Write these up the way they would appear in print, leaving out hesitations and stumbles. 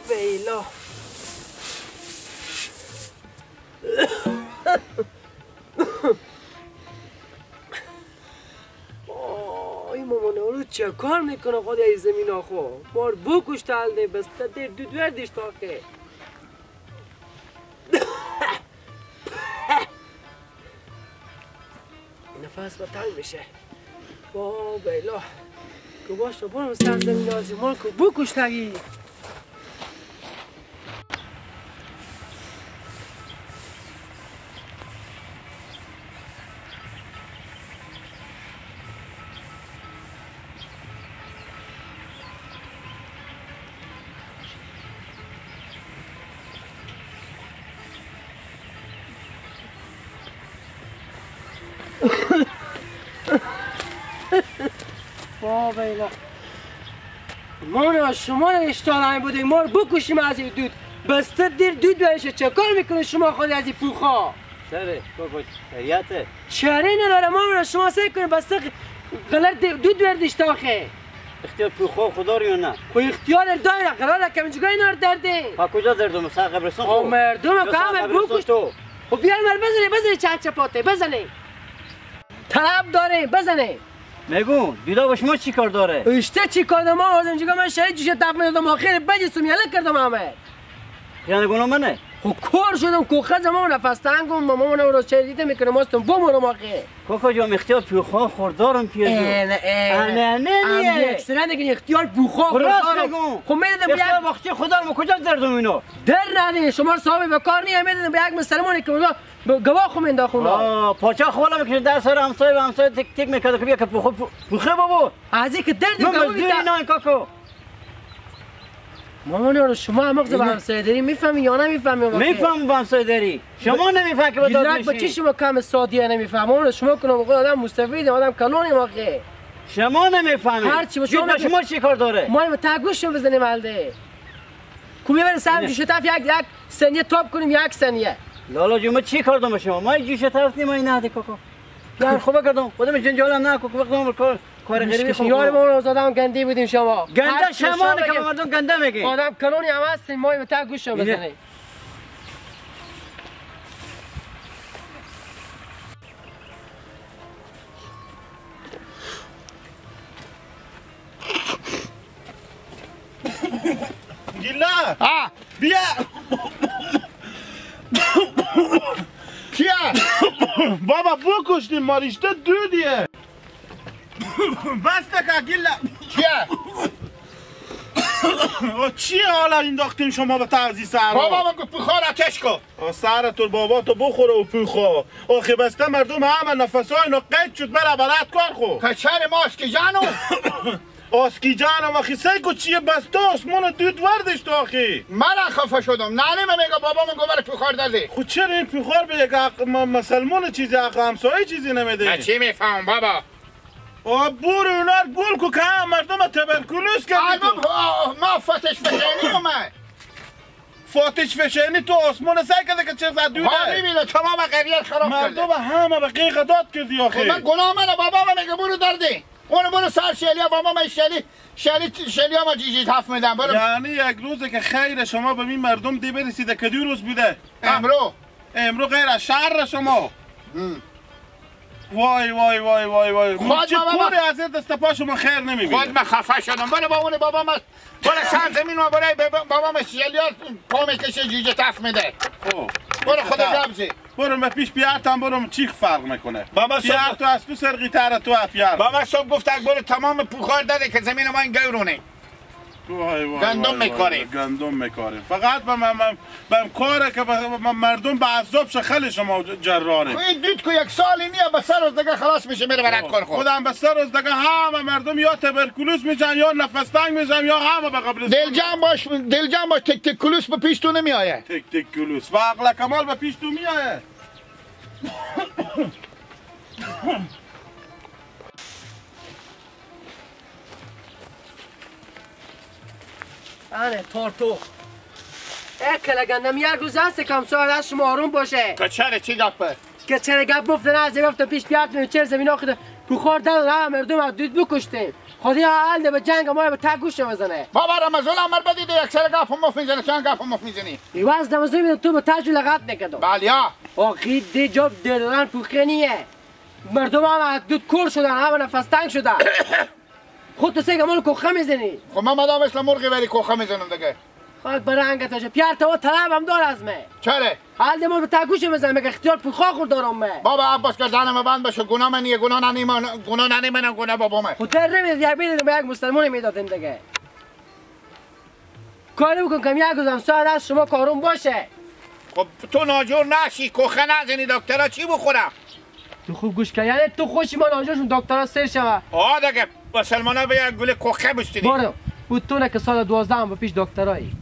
بیلا این مامانه رو چه کار میکنه خود ای زمین آخو مار بکش تلده بس در دو وردش تاقه نفس با تنگ میشه با بیلا که باشه برم سر زمین آزی مار که بکش تگی با بیلا ما شما اشتاله بودیم ما رو بکشیم از این دود بسته دیر دود برشه چه کار میکنه شما خود از این پوخا سره بابا شریعته چره نداره ما شما سعی کنه بسته غلط دود بردش تاخه اختیار پوخا خدا رو یا نه خو اختیار داره قراره که منجگاه اینا رو درده پا کجا دردم سر قبرستان خب مردم که همه بکش تو خب بیار مر بزنه چند چپاته بزنه طلب داره بزنه میگون دیدا با شما چی کار داره؟ اشته چی کار دارم از اینجا من شهید جوشه تقمیم دادم آخر بجستم یله کردم همه یعنی گناه منه؟ خب کار شدم کوخه زمان نفس تنگم مامان رو شهیده میکنم ماستم بمونم آخه کوکا جام اختیار پوخا خوردارم پیازو نه اکسترا دیگه اختیار پوخا خوردارم خب میدادم اختیار وقتی خدا رو کجا دردم اینو؟ در ندی شما صاحب به کار نیه میدادم به یک مسلمانی که گواه خو منداخونا پاچا خوالا میکنه در سر همسایه و همسایه تک تک میکرده که بیا که پوخه بابا از این که درد من مزدوری نه کاکو مامان رو شما مغز به همسایه داری میفهمی یا نمیفهمی؟ میفهمم به همسایه داری شما نمیفهمی که بداد میشی بچه شما کم سادیه نمیفهمم شما کنم بقول آدم مستفید آدم کلونی واقعه شما نمیفهمی هر چی باشه شما چی کار داره ما تگوشم بزنیم الده کوبی بریم سر جوش طرف یک ثانیه تاپ کنیم یک ثانیه لالا جو ما چی کار دارم شما ما جوش طرف نیم این نهده کوکو یار خوبه کردم خودم جنجالم نه کوکو وقتم کار غریبی خود یار ما رو آدم گندی بودیم شما گنده شما نه که مردم گنده میگی آدم کلونی هم هستین ما به تگوشم بزنیم گیلا بیا کیا بابا بکشتیم ما رشته دودیه بسته که گیلا کیا چی حالا انداختین شما به طرزی سر بابا من پوخا را کش کن سر تو بابا تو بخوره و پوخا آخه بسته مردم همه نفسای اینا قید شد برا برات کار خو کچر ماست که جانو آسکی جانم آخی سیکو چیه بسته آسمون دود وردش تو آخی من خفه شدم ناله من میگه بابا من گوبر پوخار داده خود چرا این پوخار به یک مسلمان چیزی حق همسایه چیزی نمیده من چی میفهم بابا بور اونار گل کو که هم مردم تبرکلوز کردی تو ما فاتش فشنی اومد فاتش فشنی تو آسمون سعی کرده که چه زد دوده ها میبینه تمام قریه خراب کرده مردم همه به قیق داد کردی آخی من گناه منه بابا من میگه برو درده اونو برو سر شلیا بابا من شلیا ما جیجی تف میدم برو یعنی یک روزه که خیر شما به این مردم دی برسیده که دو روز بوده امرو غیر از شهر شما وای وای وای وای وای چه کوری از این دست پا شما خیر نمیبینه خود من خفه شدم برو با اون بابا من برو سر زمین و بابا من شلیا پا میکشه جیجی تف میده برو خود جبزی برو به پیش بیارتم برو چیخ فرق میکنه بیار تو از تو سرقی تر تو افیار بابا صبح گفت برو تمام پوخار داده که زمین ما این گورونه گندم میکاریم. گندم میکاریم. فقط من کاره که مردم به عذاب شخل شما جراره. این دید که یک سالی نیه به سر روز دیگه خلاص میشه میره برات کار خود. خودم به سر روز دیگه همه مردم یا تبرکلوس میشن یا نفس تنگ میشن یا همه به قبرستان. دلجم باش تک تک کلوس به پیش تو نمیآیه. تک تک کلوس. با عقل کمال به پیش تو میآیه. آره تورتو اکل گندم یک روز هست کم ساعت از شما آروم باشه کچره چی گپه؟ که چرا گپ مفت نه از رفت پیش بیاد چر زمین آخر بخور دادن همه مردم از دود بکشتیم خودی حال به جنگ ما به تگوش بزنه بابا رمضان امر بدید یک سر گپ مفت میزنه چند گپ مفت میزنی؟ ایواز نمازی تو به تاج لغت نکدو بالیا آخی دی جاب دلان پوخنیه مردم هم از دود کور شدن همه نفس تنگ شدن خود تو سه گمال کوخه میزنی خب من مدام اسلام مرغی ولی کوخه میزنم دیگه خاک برنگت باشه پیار تو طلب هم دار از من چرا؟ حال ما به تگوش بزنم مگه اختیار پوخا خور دارم من بابا عباس که زنم بند بشه گناه منیه گناه ننی گناه بابا من خود در نمید یک بیدیم یک مسلمانی میدادیم دیگه کاری بکن کم یک روزم ساعت از شما کارون باشه خب تو ناجور نشی کوخه نزنی دکترها چی بخورم؟ تو خوب گوش کن یعنی تو خوشی ما ناجورشون دکترها سر شوه دیگه مسلمانا به یک گل کوخه بستیدی بارو بود تو نه که سال 12 هم به پیش دکترایی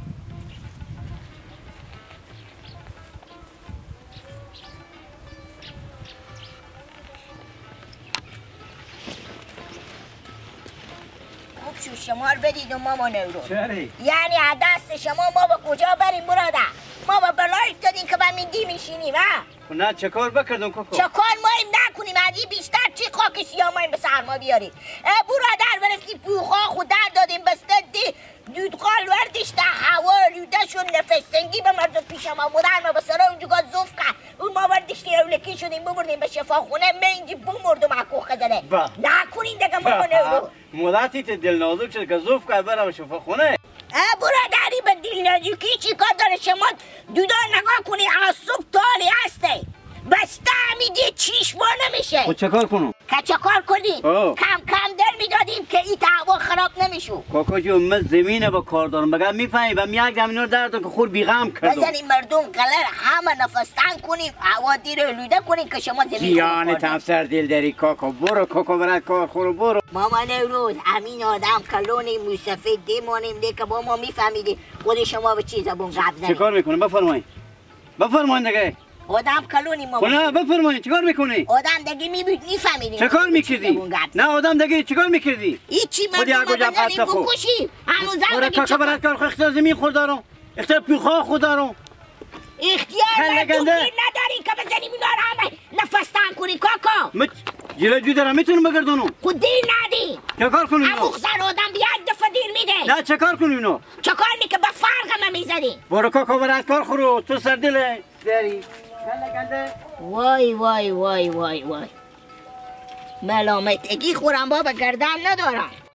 خوب شمار بدید و مامان رو چری؟ یعنی از دست شما ما به کجا بریم براده ما با بلای افتادیم که به میدی میشینیم نه چه کار بکردم کوکو؟ چه کار مایم نکنیم از این بیشتر چی خاک سیاه مایم به سرما بیاریم برادر برفتی پوخا خود در دادیم بسته دی دودقال وردش در هوا لودهشون نفستنگی به مردم پیش ما بودن ما به سرا اونجا زوف کرد اون ما وردش دی اولکی شدیم ببردیم به شفاخونه منجی بمردم اکوخه داره نکنین دیگه مامان رو مدتی ته دل نازک شد که زوف کرد برم شفاخونه برادری به دل نازکی چی کار داره شما دودا نگاه کنی از صبح تالی هسته بسته همیدی چیش ما نمیشه خود چه کار کنم؟ که چه کار کنی؟ کم کم در میدادیم که این هوا خراب نمیشو کاکا جو من زمینه با کار دارم مگر میفهمی و یک دم رو دردم که خور بیغم کردم بزنیم مردم قلر همه نفس تنگ کنیم هوا دیر لوده کنیم که شما زمین جیان تم سر دل داری کاکا برو کاکا برات کار خورو برو ماما نوروز همین آدم کلونی موسفید دیمانیم دی که با ما میفهمیدیم خود شما به چی زبون قبل چه کار میکنه بفرمایید بفرمایید دیگه آدم کلونی ماما نه بفرمایید چیکار میکنی آدم دیگه میفهمیدیم چه کار میکردی نه آدم دیگه چیکار میکردی هیچی مردم بزنیم بکشیم هنوز برای کاکا برات کار اختیار زمین خود دارم اختیار پیخا خود دارم اختیار نداری که بزنیم اینا رو همه نفس تنگ کنی کاکا جلو دارم میتونم بگردونم خود دیر ندی چه کار کنیم همون خزر آدم به یک دفعه دیر میده نه چه کار کنیم اینو چه کار می که به فرق همه میزدی برو کاکا برات کار خورو تو سر دل داری وای وای وای وای وای ملامتگی خورم بابا گردن ندارم